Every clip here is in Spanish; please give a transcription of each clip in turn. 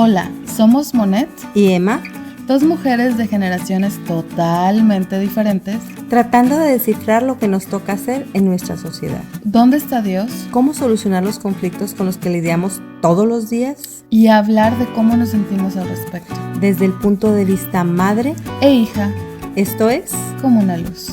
Hola, somos Monet y Emma, dos mujeres de generaciones totalmente diferentes, tratando de descifrar lo que nos toca hacer en nuestra sociedad. ¿Dónde está Dios? ¿Cómo solucionar los conflictos con los que lidiamos todos los días? Y hablar de cómo nos sentimos al respecto. Desde el punto de vista madre e hija. Esto es Como una luz.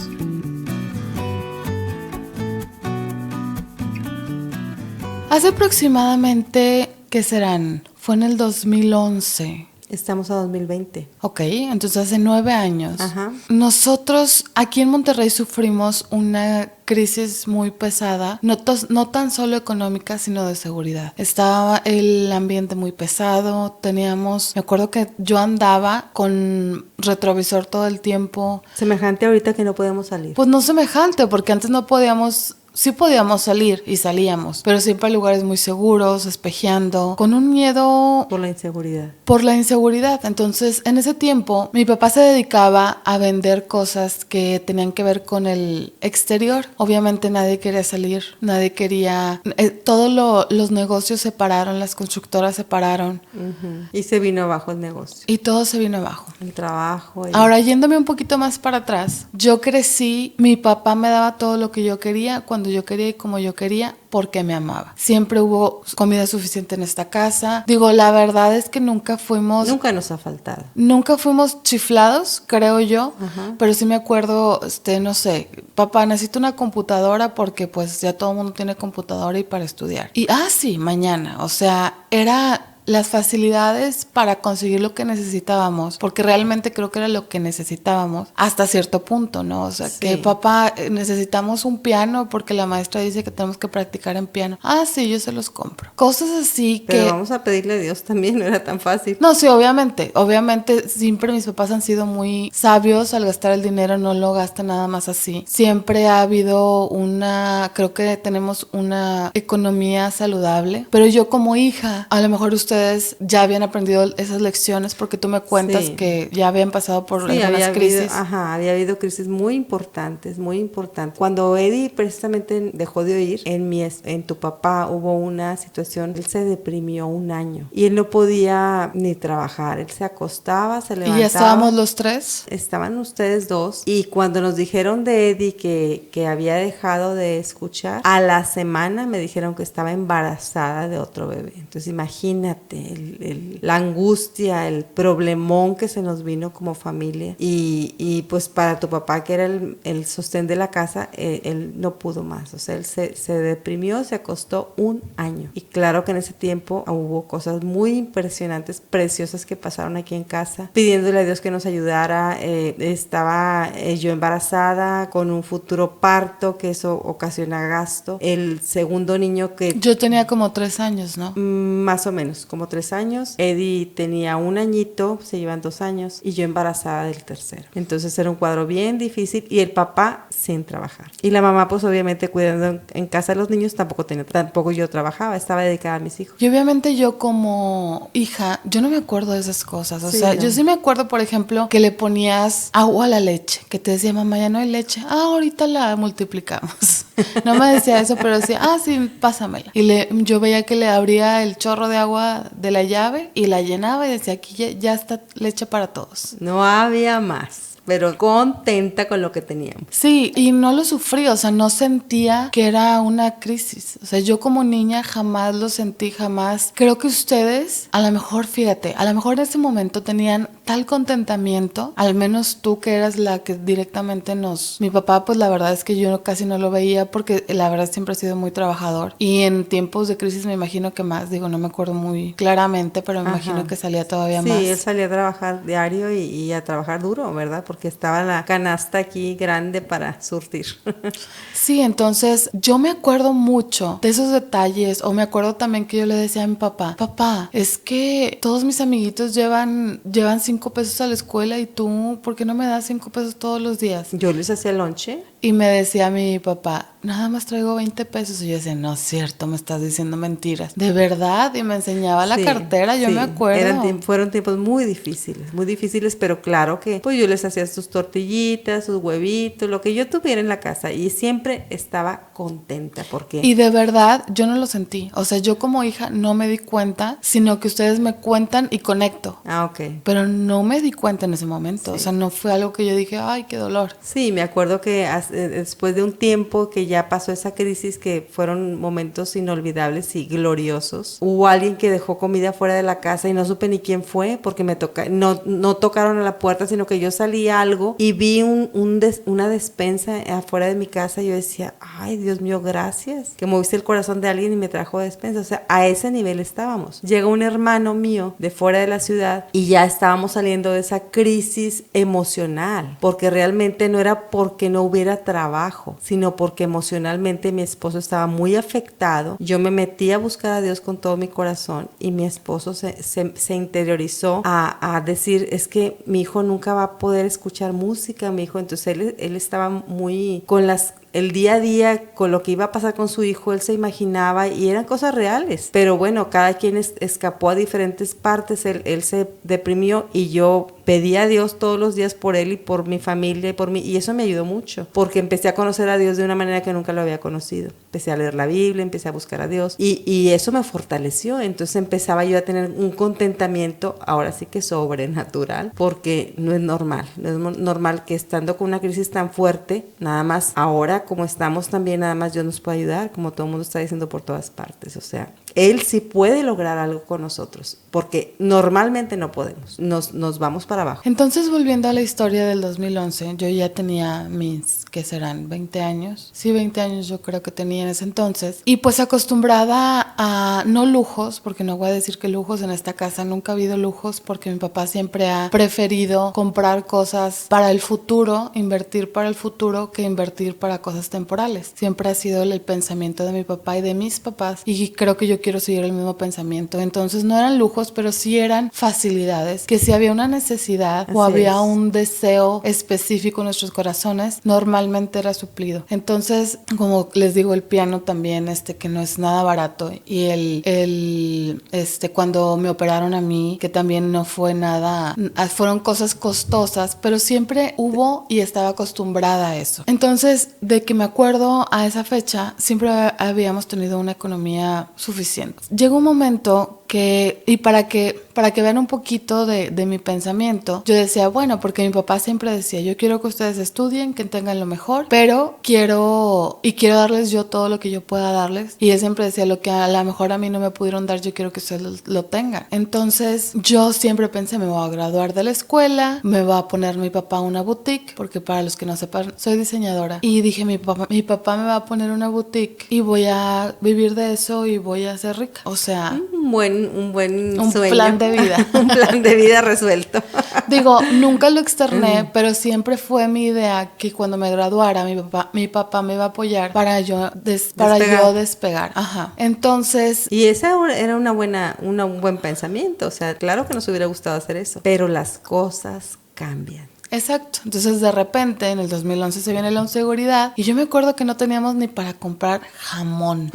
Hace aproximadamente, ¿qué serán? Fue en el 2011. Estamos a 2020. Ok, entonces hace 9 años. Ajá. Nosotros aquí en Monterrey sufrimos una crisis muy pesada, no tan solo económica, sino de seguridad. Estaba el ambiente muy pesado, me acuerdo que yo andaba con retrovisor todo el tiempo. Semejante ahorita que no podemos salir. Pues no semejante, porque antes no podíamos... Sí podíamos salir y salíamos, pero siempre a lugares muy seguros, espejeando, con un miedo... Por la inseguridad. Por la inseguridad. Entonces, en ese tiempo, mi papá se dedicaba a vender cosas que tenían que ver con el exterior. Obviamente nadie quería salir, nadie quería... todos los negocios se pararon, las constructoras se pararon. Uh-huh. Y se vino abajo el negocio. Y todo se vino abajo. El trabajo. Ahora, yéndome un poquito más para atrás, yo crecí, mi papá me daba todo lo que yo quería, cuando yo quería y como yo quería, porque me amaba. Siempre hubo comida suficiente en esta casa. Digo, la verdad es que nunca nos ha faltado. Nunca fuimos chiflados, creo yo. Uh-huh. Pero sí me acuerdo, no sé, papá, necesito una computadora porque pues ya todo el mundo tiene computadora y para estudiar. Y, sí, mañana. O sea, era... las facilidades para conseguir lo que necesitábamos, porque realmente creo que era lo que necesitábamos hasta cierto punto, ¿no? O sea, sí. Que papá, necesitamos un piano porque la maestra dice que tenemos que practicar en piano. Sí, yo se los compro. Cosas así que... Pero vamos a pedirle a Dios también, no era tan fácil. No, sí, obviamente siempre mis papás han sido muy sabios al gastar el dinero, no lo gastan nada más así. Siempre ha habido creo que tenemos una economía saludable, pero yo como hija, a lo mejor ustedes ya habían aprendido esas lecciones porque tú me cuentas que ya habían pasado por algunas crisis. Había habido crisis muy importantes, muy importantes. Cuando Eddie precisamente dejó de oír, en tu papá hubo una situación, él se deprimió un año y él no podía ni trabajar, él se acostaba, se levantaba. ¿Y ya estábamos los tres? Estaban ustedes dos y cuando nos dijeron de Eddie que había dejado de escuchar, a la semana me dijeron que estaba embarazada de otro bebé. Entonces imagínate la angustia, el problemón que se nos vino como familia y pues para tu papá que era el sostén de la casa, él no pudo más, o sea, él se deprimió, se acostó un año y claro que en ese tiempo hubo cosas muy impresionantes, preciosas que pasaron aquí en casa, pidiéndole a Dios que nos ayudara. Estaba yo embarazada con un futuro parto, que eso ocasiona gasto. El segundo niño que... Yo tenía como 3 años, ¿no? Más o menos, como 3 años. Eddie tenía 1 añito, se llevan 2 años, y yo embarazada del tercero. Entonces era un cuadro bien difícil y el papá sin trabajar. Y la mamá pues obviamente cuidando en casa de los niños, tampoco yo trabajaba, estaba dedicada a mis hijos. Y obviamente yo como hija, yo no me acuerdo de esas cosas. O sea, no. Yo sí me acuerdo, por ejemplo, que le ponías agua a la leche, que te decía, mamá, ya no hay leche. Ahorita la multiplicamos. No me decía eso, pero decía, sí, pásamela. Y yo veía que le abría el chorro de agua de la llave y la llenaba y decía, aquí ya está leche para todos. No había más, pero contenta con lo que teníamos. Sí, y no lo sufrí, o sea, no sentía que era una crisis. O sea, yo como niña jamás lo sentí, jamás. Creo que ustedes, a lo mejor, fíjate, a lo mejor en ese momento tenían tal contentamiento, al menos tú que eras la que directamente Mi papá, pues la verdad es que yo casi no lo veía porque la verdad siempre ha sido muy trabajador. Y en tiempos de crisis me imagino que más, no me acuerdo muy claramente, pero me imagino que salía todavía más. Sí, él salía a trabajar diario y a trabajar duro, ¿verdad? Porque estaba la canasta aquí grande para surtir. Sí, entonces yo me acuerdo mucho de esos detalles, o me acuerdo también que yo le decía a mi papá, es que todos mis amiguitos llevan 5 pesos a la escuela y tú, ¿por qué no me das 5 pesos todos los días? Yo les hacía lonche. y me decía mi papá, nada más traigo 20 pesos. Y yo decía, no es cierto, me estás diciendo mentiras. ¿De verdad? Y me enseñaba la cartera, yo me acuerdo. Fueron tiempos muy difíciles, pero claro que pues yo les hacía sus tortillitas, sus huevitos, lo que yo tuviera en la casa y siempre estaba contenta porque... Y de verdad, yo no lo sentí. O sea, yo como hija no me di cuenta, sino que ustedes me cuentan y conecto. Ah, ok. Pero no me di cuenta en ese momento. Sí. O sea, no fue algo que yo dije, ay, qué dolor. Sí, me acuerdo que después de un tiempo que ya pasó esa crisis, que fueron momentos inolvidables y gloriosos, hubo alguien que dejó comida fuera de la casa y no supe ni quién fue porque no tocaron a la puerta, sino que yo salí algo y vi una despensa afuera de mi casa y yo decía, ay, Dios mío, gracias, que moviste el corazón de alguien y me trajo despensa. O sea, a ese nivel estábamos. Llegó un hermano mío de fuera de la ciudad y ya estábamos saliendo de esa crisis emocional, porque realmente no era porque no hubiera trabajo, sino porque emocionalmente mi esposo estaba muy afectado. Yo me metí a buscar a Dios con todo mi corazón y mi esposo se interiorizó a decir, es que mi hijo nunca va a poder escuchar música, mi hijo. Entonces él estaba muy con el día a día, con lo que iba a pasar con su hijo, él se imaginaba y eran cosas reales. Pero bueno, cada quien escapó a diferentes partes, él se deprimió y yo pedí a Dios todos los días por él y por mi familia y por mí, y eso me ayudó mucho, porque empecé a conocer a Dios de una manera que nunca lo había conocido. Empecé a leer la Biblia, empecé a buscar a Dios y eso me fortaleció. Entonces empezaba yo a tener un contentamiento, ahora sí que sobrenatural, porque no es normal que estando con una crisis tan fuerte, nada más ahora como estamos también, nada más Dios nos puede ayudar, como todo el mundo está diciendo por todas partes. O sea, Él sí puede lograr algo con nosotros, porque normalmente no podemos, nos vamos para abajo. Entonces, volviendo a la historia del 2011, yo ya tenía mis, ¿qué serán? 20 años. Sí, 20 años yo creo que tenía en ese entonces. Y pues acostumbrada a, no lujos, porque no voy a decir que lujos en esta casa, nunca ha habido lujos, porque mi papá siempre ha preferido comprar cosas para el futuro, invertir para el futuro, que invertir para cosas temporales. Siempre ha sido el pensamiento de mi papá y de mis papás, y creo que yo quiero seguir el mismo pensamiento. Entonces no eran lujos, pero sí eran facilidades, que si había una necesidad o había un deseo específico en nuestros corazones, normalmente era suplido. Entonces, como les digo, el piano también, que no es nada barato, y cuando me operaron a mí, que también no fue nada, fueron cosas costosas, pero siempre hubo y estaba acostumbrada a eso. Entonces, de que me acuerdo a esa fecha, siempre habíamos tenido una economía suficiente. Llegó un momento y para que vean un poquito de mi pensamiento, yo decía, bueno, porque mi papá siempre decía, yo quiero que ustedes estudien, que tengan lo mejor, pero quiero darles yo todo lo que yo pueda darles, y él siempre decía, lo que a lo mejor a mí no me pudieron dar, yo quiero que ustedes lo tengan. Entonces yo siempre pensé, me voy a graduar de la escuela, me va a poner mi papá una boutique, porque para los que no sepan, soy diseñadora, y dije, mi papá me va a poner una boutique y voy a vivir de eso y voy a ser rica. O sea, un buen sueño. Plan de vida. Un plan de vida resuelto. Digo, nunca lo externé, pero siempre fue mi idea que cuando me graduara, mi papá me iba a apoyar para yo despegar. Ajá. Entonces... Y esa era un buen pensamiento. O sea, claro que nos hubiera gustado hacer eso. Pero las cosas cambian. Exacto. Entonces, de repente, en el 2011 se viene la inseguridad y yo me acuerdo que no teníamos ni para comprar jamón,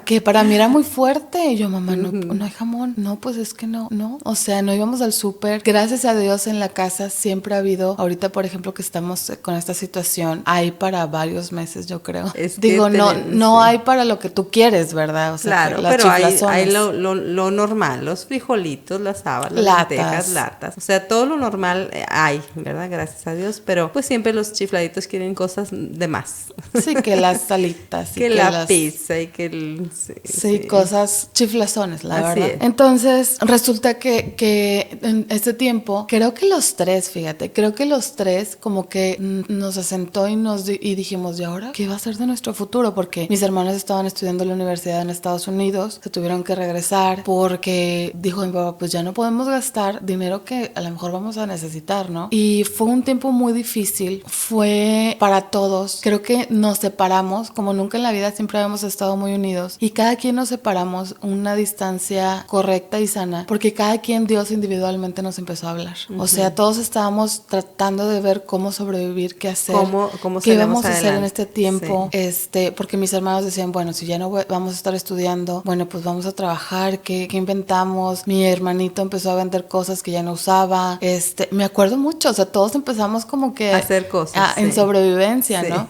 que para mí era muy fuerte. Y yo, mamá, no hay jamón. No, pues es que no. O sea, no íbamos al súper. Gracias a Dios en la casa siempre ha habido, ahorita, por ejemplo, que estamos con esta situación, hay para varios meses, yo creo. Digo, no hay para lo que tú quieres, ¿verdad? O sea, claro, pero hay lo normal, los frijolitos, las habas, las lentejas, latas. O sea, todo lo normal hay, ¿verdad? Gracias a Dios, pero pues siempre los chifladitos quieren cosas de más. Sí, que las salitas. que la pizza y que sí, cosas chiflazones, la Así verdad. Es. Entonces, resulta que en este tiempo, creo que los tres como que nos asentó y dijimos, ¿y ahora qué va a ser de nuestro futuro? Porque mis hermanos estaban estudiando en la universidad en Estados Unidos, se tuvieron que regresar porque dijo mi papá, pues ya no podemos gastar dinero que a lo mejor vamos a necesitar, ¿no? Y fue un tiempo muy difícil, fue para todos. Creo que nos separamos, como nunca en la vida siempre habíamos estado muy unidos y cada quien nos separamos una distancia correcta y sana, porque cada quien, Dios individualmente nos empezó a hablar. O sea, todos estábamos tratando de ver cómo sobrevivir, qué hacer, qué íbamos a hacer en este tiempo, porque mis hermanos decían, bueno, si ya no vamos a estar estudiando, bueno, pues vamos a trabajar, ¿qué inventamos? Mi hermanito empezó a vender cosas que ya no usaba, me acuerdo mucho, o sea, todos empezamos como que a hacer cosas en sobrevivencia, ¿no?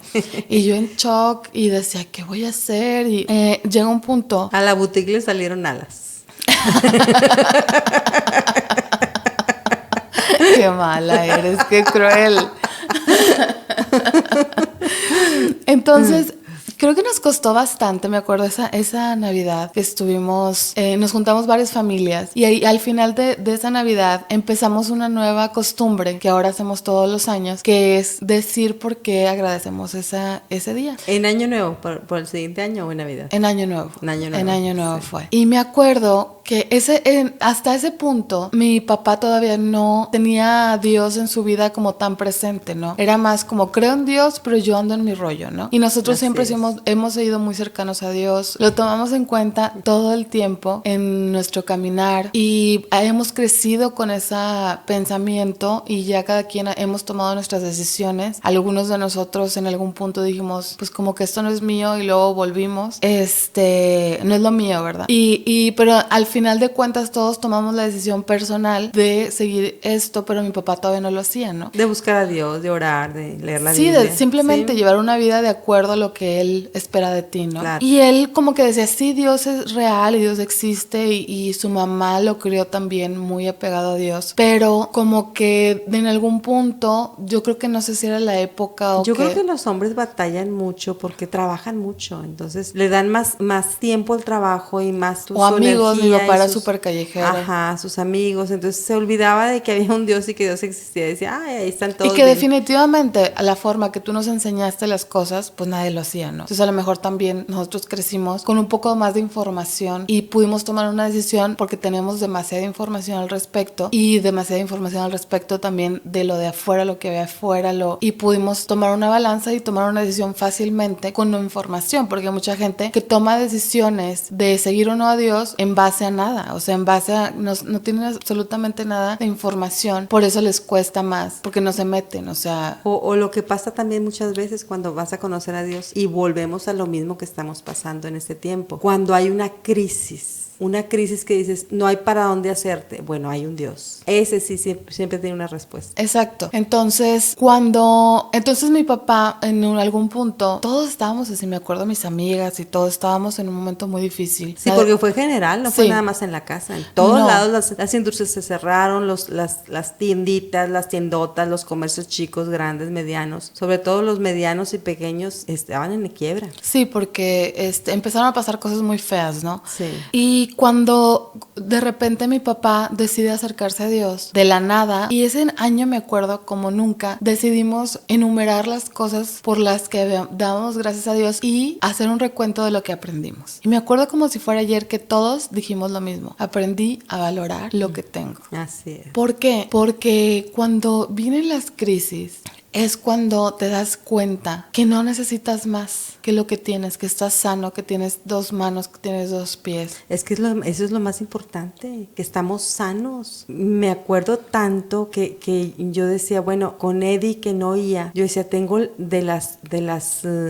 Y yo en shock y decía, ¿qué voy a hacer? Y llega un punto. A la boutique le salieron alas. Qué mala eres, qué cruel. Entonces, creo que nos costó bastante, me acuerdo esa Navidad que estuvimos, nos juntamos varias familias y ahí, al final de esa Navidad empezamos una nueva costumbre que ahora hacemos todos los años, que es decir por qué agradecemos ese día. ¿En Año Nuevo? ¿Por el siguiente año o en Navidad? En Año Nuevo. En Año Nuevo. En Año Nuevo fue. Y me acuerdo que hasta ese punto mi papá todavía no tenía a Dios en su vida como tan presente, ¿no? Era más como creo en Dios, pero yo ando en mi rollo, ¿no? Y nosotros siempre hemos sido muy cercanos a Dios, lo tomamos en cuenta todo el tiempo en nuestro caminar y hemos crecido con ese pensamiento y ya cada quien hemos tomado nuestras decisiones. Algunos de nosotros en algún punto dijimos, pues como que esto no es mío y luego volvimos, no es lo mío, ¿verdad? Pero al final de cuentas todos tomamos la decisión personal de seguir esto, pero mi papá todavía no lo hacía, ¿no? De buscar a Dios, de orar, de leer la Biblia. Sí, de simplemente llevar una vida de acuerdo a lo que él espera de ti, ¿no? Claro. Y él como que decía, sí, Dios es real y Dios existe y su mamá lo crió también muy apegado a Dios, pero como que en algún punto, yo creo que no sé si era la época o yo creo que los hombres batallan mucho porque trabajan mucho, entonces le dan más tiempo al trabajo y más o amigos, mi papá era súper callejero. Ajá, sus amigos, entonces se olvidaba de que había un Dios y que Dios existía, decía, ay, ahí están todos. Y que bien. Definitivamente a la forma que tú nos enseñaste las cosas, pues nadie lo hacía, ¿no? Entonces a lo mejor también nosotros crecimos con un poco más de información y pudimos tomar una decisión porque tenemos demasiada información al respecto y demasiada información al respecto también de lo de afuera, lo que había afuera, y pudimos tomar una balanza y tomar una decisión fácilmente con no información, porque hay mucha gente que toma decisiones de seguir o no a Dios en base a nada, o sea, en base a no tienen absolutamente nada de información, por eso les cuesta más, porque no se meten, o sea. O lo que pasa también muchas veces cuando vas a conocer a Dios y volvemos a lo mismo que estamos pasando en este tiempo, cuando hay una crisis que dices, no hay para dónde hacerte. Bueno, hay un Dios. Ese sí siempre tiene una respuesta. Exacto. Entonces mi papá en algún punto, todos estábamos así, me acuerdo mis amigas y todos estábamos en un momento muy difícil. Sí, porque fue general, no fue nada más en la casa. En todos lados las industrias se cerraron, las tienditas, las tiendotas, los comercios chicos, grandes, medianos, sobre todo los medianos y pequeños estaban en quiebra. Sí, porque empezaron a pasar cosas muy feas, ¿no? Sí. Y cuando de repente mi papá decide acercarse a Dios de la nada, y ese año me acuerdo como nunca, decidimos enumerar las cosas por las que dábamos gracias a Dios y hacer un recuento de lo que aprendimos. Y me acuerdo como si fuera ayer que todos dijimos lo mismo. Aprendí a valorar lo que tengo. Así es. ¿Por qué? Porque cuando vienen las crisis, es cuando te das cuenta que no necesitas más que lo que tienes, que estás sano, que tienes 2 manos, que tienes 2 pies. Es que eso es lo más importante, que estamos sanos. Me acuerdo tanto que yo decía, bueno, con Eddie que no oía, yo decía, tengo de las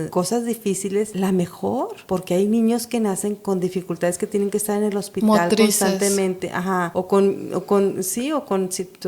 cosas difíciles la mejor, porque hay niños que nacen con dificultades que tienen que estar en el hospital motrices. Constantemente, ajá, o con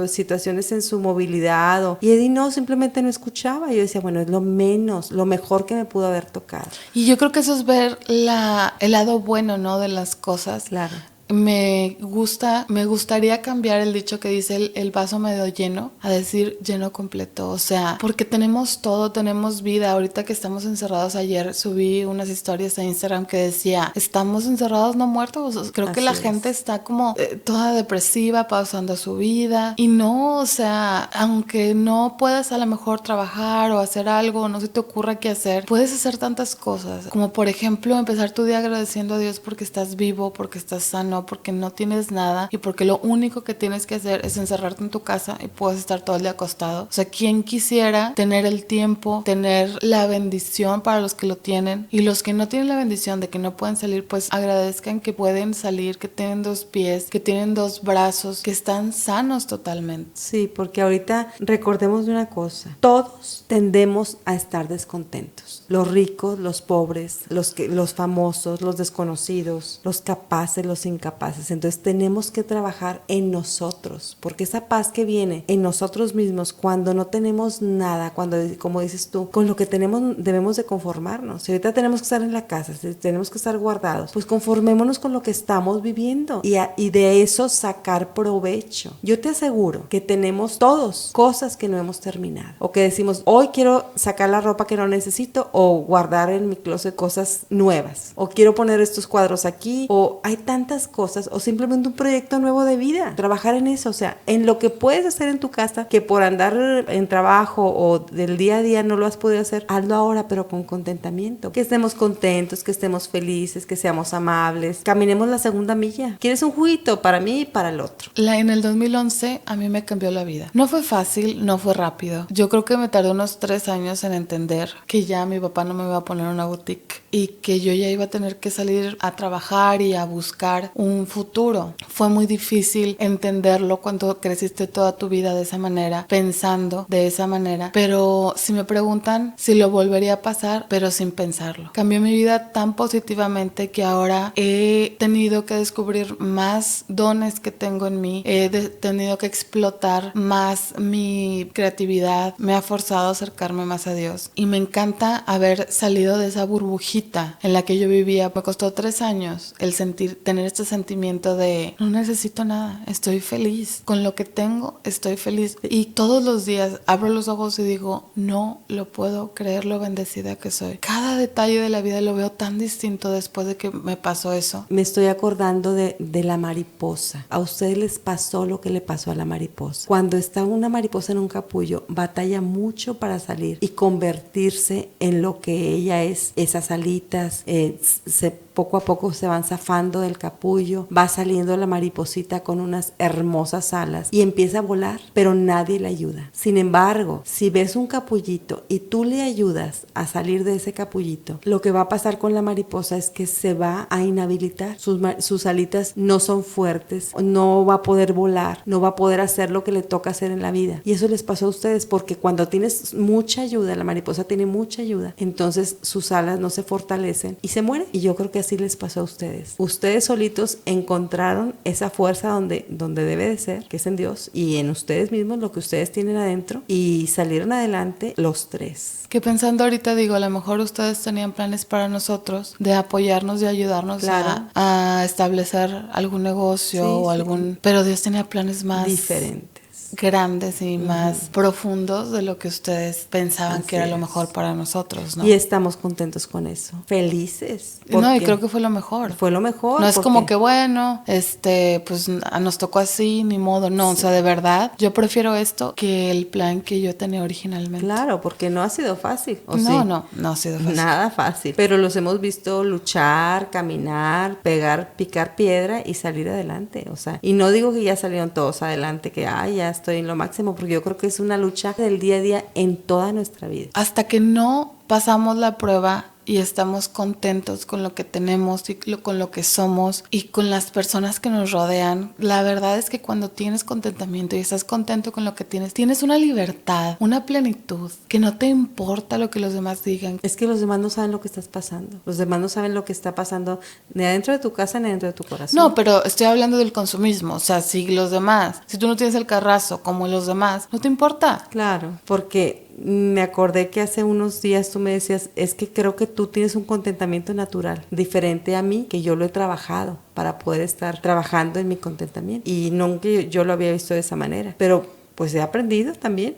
situaciones en su movilidad, y Eddie no, simplemente no escuchaba. Yo decía, bueno, es lo mejor que me pudo haber tocado. Y yo creo que eso es ver el lado bueno, ¿no? De las cosas. Claro. Me gustaría cambiar el dicho que dice el vaso medio lleno a decir lleno completo, o sea, porque tenemos todo, tenemos vida. Ahorita que estamos encerrados, ayer subí unas historias a Instagram que decía, estamos encerrados no muertos. Creo que la gente está como toda depresiva, pausando su vida, y no, o sea, aunque no puedas a lo mejor trabajar o hacer algo, no se te ocurra qué hacer, puedes hacer tantas cosas, como por ejemplo empezar tu día agradeciendo a Dios porque estás vivo, porque estás sano, no, porque no tienes nada y porque lo único que tienes que hacer es encerrarte en tu casa y puedes estar todo el día acostado. O sea, ¿quién quisiera tener el tiempo, tener la bendición para los que lo tienen? Y los que no tienen la bendición de que no pueden salir, pues agradezcan que pueden salir, que tienen 2 pies, que tienen 2 brazos, que están sanos totalmente. Sí, porque ahorita recordemos de una cosa, todos tendemos a estar descontentos, los ricos, los pobres, los famosos, los desconocidos, los capaces, los incapaces. Entonces tenemos que trabajar en nosotros, porque esa paz que viene en nosotros mismos cuando no tenemos nada, cuando, como dices tú, con lo que tenemos debemos de conformarnos. Si ahorita tenemos que estar en la casa, si tenemos que estar guardados, pues conformémonos con lo que estamos viviendo y de eso sacar provecho. Yo te aseguro que tenemos todos cosas que no hemos terminado, o que decimos, hoy quiero sacar la ropa que no necesito, o guardar en mi closet cosas nuevas, o quiero poner estos cuadros aquí, o hay tantas cosas, o simplemente un proyecto nuevo de vida, trabajar en eso, o sea, en lo que puedes hacer en tu casa, que por andar en trabajo o del día a día no lo has podido hacer, hazlo ahora, pero con contentamiento, que estemos contentos, que estemos felices, que seamos amables, caminemos la segunda milla. ¿Quieres un juguito? Para mí y para el otro. En el 2011 a mí me cambió la vida. No fue fácil, no fue rápido. Yo creo que me tardé unos 3 años en entender que ya mi papá no me iba a poner una boutique y que yo ya iba a tener que salir a trabajar y a buscar un futuro. Fue muy difícil entenderlo cuando creciste toda tu vida de esa manera, pensando de esa manera. Pero si me preguntan si lo volvería a pasar, pero sin pensarlo. Cambió mi vida tan positivamente que ahora he tenido que descubrir más dones que tengo en mí. He tenido que explotar más mi creatividad. Me ha forzado a acercarme más a Dios. Y me encanta haber salido de esa burbujita en la que yo vivía. Me costó 3 años el tener este sentimiento de no necesito nada, estoy feliz. Con lo que tengo, estoy feliz. Y todos los días abro los ojos y digo, no lo puedo creer lo bendecida que soy. Cada detalle de la vida lo veo tan distinto después de que me pasó eso. Me estoy acordando de la mariposa. A ustedes les pasó lo que le pasó a la mariposa. Cuando está una mariposa en un capullo, batalla mucho para salir y convertirse en lo que ella es. Esas alitas poco a poco se van zafando del capullo, va saliendo la mariposita con unas hermosas alas y empieza a volar, pero nadie le ayuda. Sin embargo, si ves un capullito y tú le ayudas a salir de ese capullito, lo que va a pasar con la mariposa es que se va a inhabilitar. Sus alitas no son fuertes, no va a poder volar, no va a poder hacer lo que le toca hacer en la vida. Y eso les pasó a ustedes porque cuando tienes mucha ayuda, la mariposa tiene mucha ayuda, entonces sus alas no se fortalecen y se muere. Y yo creo que así les pasó a ustedes. Ustedes solitos encontraron esa fuerza donde debe de ser, que es en Dios, y en ustedes mismos, lo que ustedes tienen adentro, y salieron adelante los 3. Que pensando ahorita digo, a lo mejor ustedes tenían planes para nosotros de apoyarnos, de ayudarnos, claro, a establecer algún negocio, sí, o algún... Sí. Pero Dios tenía planes más diferentes, grandes y más profundos de lo que ustedes pensaban que era lo mejor para nosotros, ¿no? Y estamos contentos con eso, felices. No, y creo que fue lo mejor. Fue lo mejor. No es como que bueno, pues nos tocó así, ni modo, no, sí. O sea, de verdad, yo prefiero esto que el plan que yo tenía originalmente. Claro, porque no ha sido fácil. No ha sido fácil. Nada fácil, pero los hemos visto luchar, caminar, picar piedra y salir adelante, o sea, y no digo que ya salieron todos adelante, que ya estoy en lo máximo, porque yo creo que es una lucha del día a día en toda nuestra vida. Hasta que no pasamos la prueba y estamos contentos con lo que tenemos y con lo que somos y con las personas que nos rodean. La verdad es que cuando tienes contentamiento y estás contento con lo que tienes una libertad, una plenitud, que no te importa lo que los demás digan. Es que los demás no saben lo que estás pasando. Los demás no saben lo que está pasando ni adentro de tu casa ni adentro de tu corazón. No, pero estoy hablando del consumismo. O sea, si tú no tienes el carrazo como los demás, no te importa. Claro, porque me acordé que hace unos días tú me decías, es que creo que tú tienes un contentamiento natural, diferente a mí, que yo lo he trabajado para poder estar trabajando en mi contentamiento. Y nunca yo lo había visto de esa manera. Pero pues he aprendido también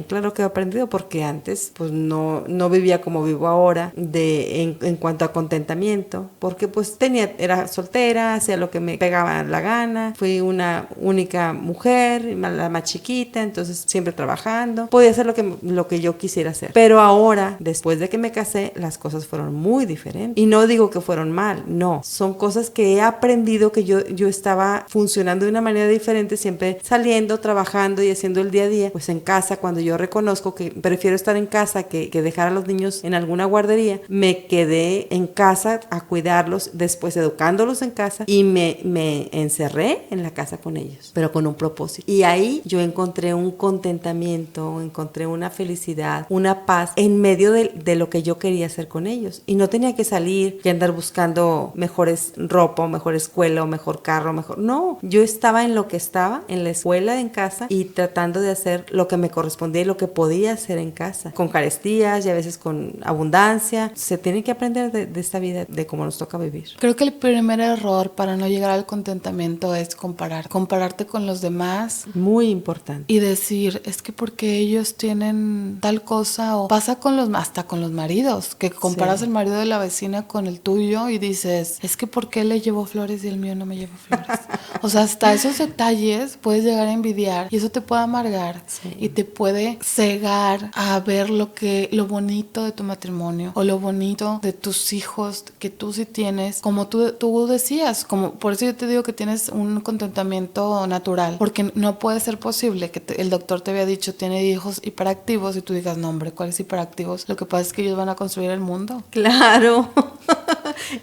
claro que he aprendido, porque antes pues no vivía como vivo ahora en cuanto a contentamiento, porque pues era soltera, hacía lo que me pegaba la gana, fui una única mujer, la más chiquita, entonces siempre trabajando, podía hacer lo que yo quisiera hacer. Pero ahora, después de que me casé, las cosas fueron muy diferentes. Y no digo que fueron mal, no, son cosas que he aprendido, que yo estaba funcionando de una manera diferente, siempre saliendo, trabajando y haciendo el día a día, pues en casa, cuando yo reconozco que prefiero estar en casa que dejar a los niños en alguna guardería, me quedé en casa a cuidarlos, después educándolos en casa, y me encerré en la casa con ellos, pero con un propósito. Y ahí yo encontré un contentamiento, encontré una felicidad, una paz en medio de lo que yo quería hacer con ellos. Y no tenía que salir y andar buscando mejores ropa, o mejor escuela, o mejor carro, no, yo estaba en lo que estaba, en la escuela, en casa, y tratando de hacer lo que me correspondía y lo que podía hacer en casa, con carestías y a veces con abundancia. Se tiene que aprender de esta vida, de cómo nos toca vivir. Creo que el primer error para no llegar al contentamiento es compararte con los demás. Muy importante. Y decir, es que porque ellos tienen tal cosa, o pasa hasta con los maridos, que comparas el marido de la vecina con el tuyo y dices, es que ¿por qué le llevo flores y el mío no me lleva flores? O sea, hasta esos detalles puedes llegar a envidiar, y eso te puede amargar, y te puede cegar a ver lo bonito de tu matrimonio, o lo bonito de tus hijos que tú sí tienes, como tú decías, por eso yo te digo que tienes un contentamiento natural, porque no puede ser posible que el doctor te había dicho tiene hijos hiperactivos y tú digas, no hombre, ¿cuáles hiperactivos? Lo que pasa es que ellos van a construir el mundo. Claro.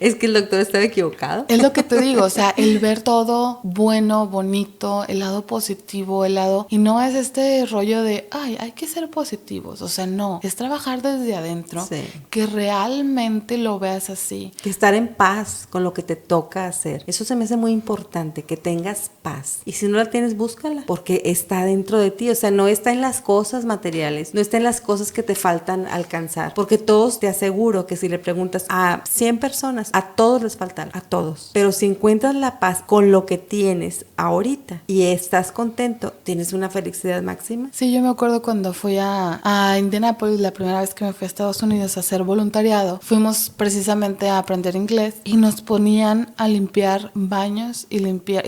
Es que el doctor estaba equivocado. Es lo que te digo, o sea, el ver todo bueno, bonito, el lado positivo, y no es este rollo de, hay que ser positivos, o sea, no, es trabajar desde adentro, que realmente lo veas así. Que estar en paz con lo que te toca hacer, eso se me hace muy importante, que tengas paz, y si no la tienes, búscala, porque está dentro de ti, o sea, no está en las cosas materiales, no está en las cosas que te faltan alcanzar, porque todos, te aseguro que si le preguntas a 100 personas, a todos les falta algo, a todos, pero si encuentras la paz con lo que tienes ahorita y estás contento, tienes una felicidad máxima. Sí, yo me acuerdo cuando fui a Indianápolis, la primera vez que me fui a Estados Unidos a hacer voluntariado, fuimos precisamente a aprender inglés y nos ponían a limpiar baños y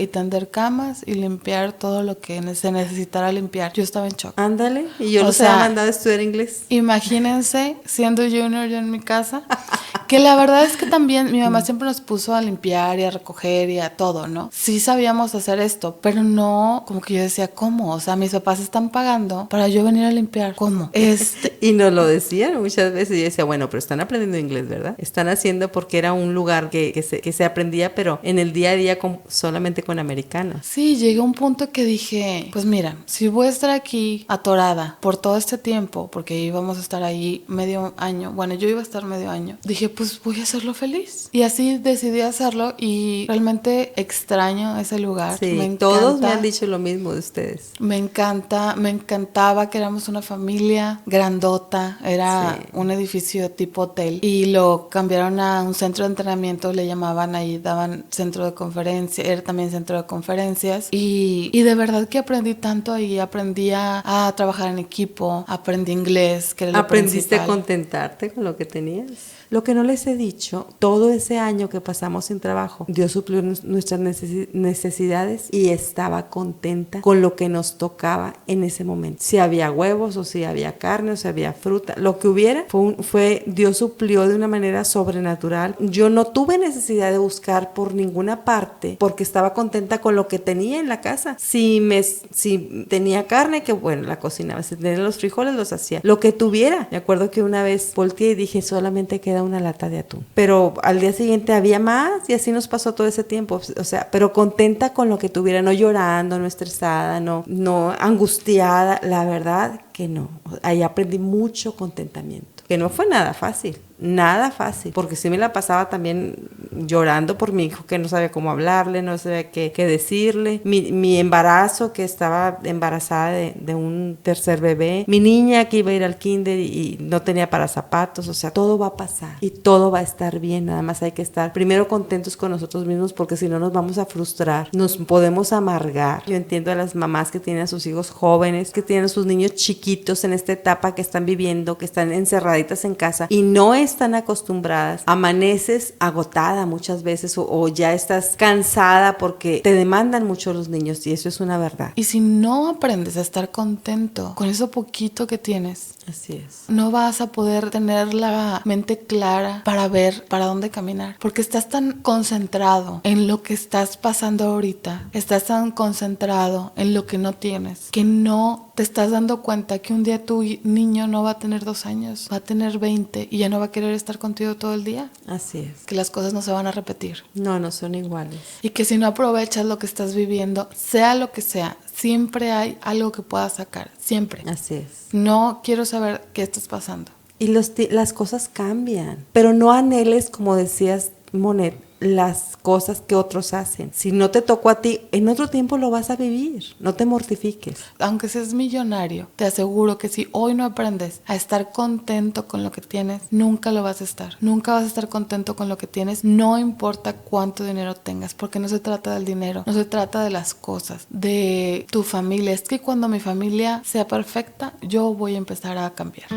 tender camas y limpiar todo lo que se necesitara limpiar. Yo estaba en shock. Ándale, y yo los había mandado a estudiar inglés. Imagínense, siendo junior yo en mi casa, que la verdad es que también mi mamá siempre nos puso a limpiar y a recoger y a todo, ¿no? Sí sabíamos hacer esto, pero no, como que yo decía, ¿cómo? O sea, mis papás están pagando para yo venir a limpiar. ¿Cómo? Y nos lo decían muchas veces. Yo decía, bueno, pero están aprendiendo inglés, ¿verdad? Están haciendo, porque era un lugar que se aprendía, pero en el día a día solamente con americanos. Sí, llegué a un punto que dije, pues mira, si voy a estar aquí atorada por todo este tiempo, porque íbamos a estar ahí medio año, bueno, yo iba a estar medio año, dije, pues voy a hacerlo feliz. Y así decidí hacerlo, y realmente extraño ese lugar. Sí, todos me han dicho lo mismo de ustedes. Me encantaba que éramos una familia grandota, era un edificio tipo hotel, y lo cambiaron a un centro de entrenamiento, le llamaban, ahí daban centro de conferencia, era también centro de conferencias, y de verdad que aprendí tanto ahí, aprendí a trabajar en equipo, aprendí inglés, que era lo ¿Aprendiste principal. a contentarte con lo que tenías? Lo que no les he dicho, todo ese año que pasamos sin trabajo, Dios suplió nuestras necesidades y estaba contenta con lo que nos tocaba en ese momento. Si había huevos, o si había carne, o si había fruta, lo que hubiera, Dios suplió de una manera sobrenatural. Yo no tuve necesidad de buscar por ninguna parte, porque estaba contenta con lo que tenía en la casa. Si tenía carne, que bueno, la cocinaba. Si tenía los frijoles, los hacía. Lo que tuviera. Me acuerdo que una vez volteé y dije, solamente queda una lata de atún. Pero al día siguiente había más, y así nos pasó todo ese tiempo. O sea, pero contenta con lo que tuviera, no llorando, no estresada, no angustiada. La verdad que no. Ahí aprendí mucho contentamiento, que no fue nada fácil. nada fácil, porque sí me la pasaba también llorando por mi hijo, que no sabía cómo hablarle, no sabía qué decirle, mi embarazo, que estaba embarazada de un tercer bebé, mi niña que iba a ir al kinder y no tenía para zapatos, o sea, todo va a pasar y todo va a estar bien, nada más hay que estar primero contentos con nosotros mismos, porque si no nos vamos a frustrar, nos podemos amargar. Yo entiendo a las mamás que tienen a sus hijos jóvenes, que tienen a sus niños chiquitos en esta etapa que están viviendo, que están encerraditas en casa y no están acostumbradas. Amaneces agotada muchas veces o ya estás cansada porque te demandan mucho los niños, y eso es una verdad. Y si no aprendes a estar contento con eso poquito que tienes, así es, no vas a poder tener la mente clara para ver para dónde caminar, porque estás tan concentrado en lo que estás pasando ahorita, estás tan concentrado en lo que no tienes, que no te estás dando cuenta que un día tu niño no va a tener 2 años, va a tener 20 y ya no va a querer estar contigo todo el día. Así es. Que las cosas no se van a repetir. No son iguales. Y que si no aprovechas lo que estás viviendo, sea lo que sea, siempre hay algo que puedas sacar, siempre. Así es. No quiero saber qué estás pasando. Y las cosas cambian, pero no anheles, como decías, Monet, las cosas que otros hacen. Si no te tocó a ti, en otro tiempo lo vas a vivir. No te mortifiques. Aunque seas millonario, te aseguro que si hoy no aprendes a estar contento con lo que tienes, nunca lo vas a estar. Nunca vas a estar contento con lo que tienes, no importa cuánto dinero tengas, porque no se trata del dinero, no se trata de las cosas, de tu familia. Es que cuando mi familia sea perfecta, yo voy a empezar a cambiar.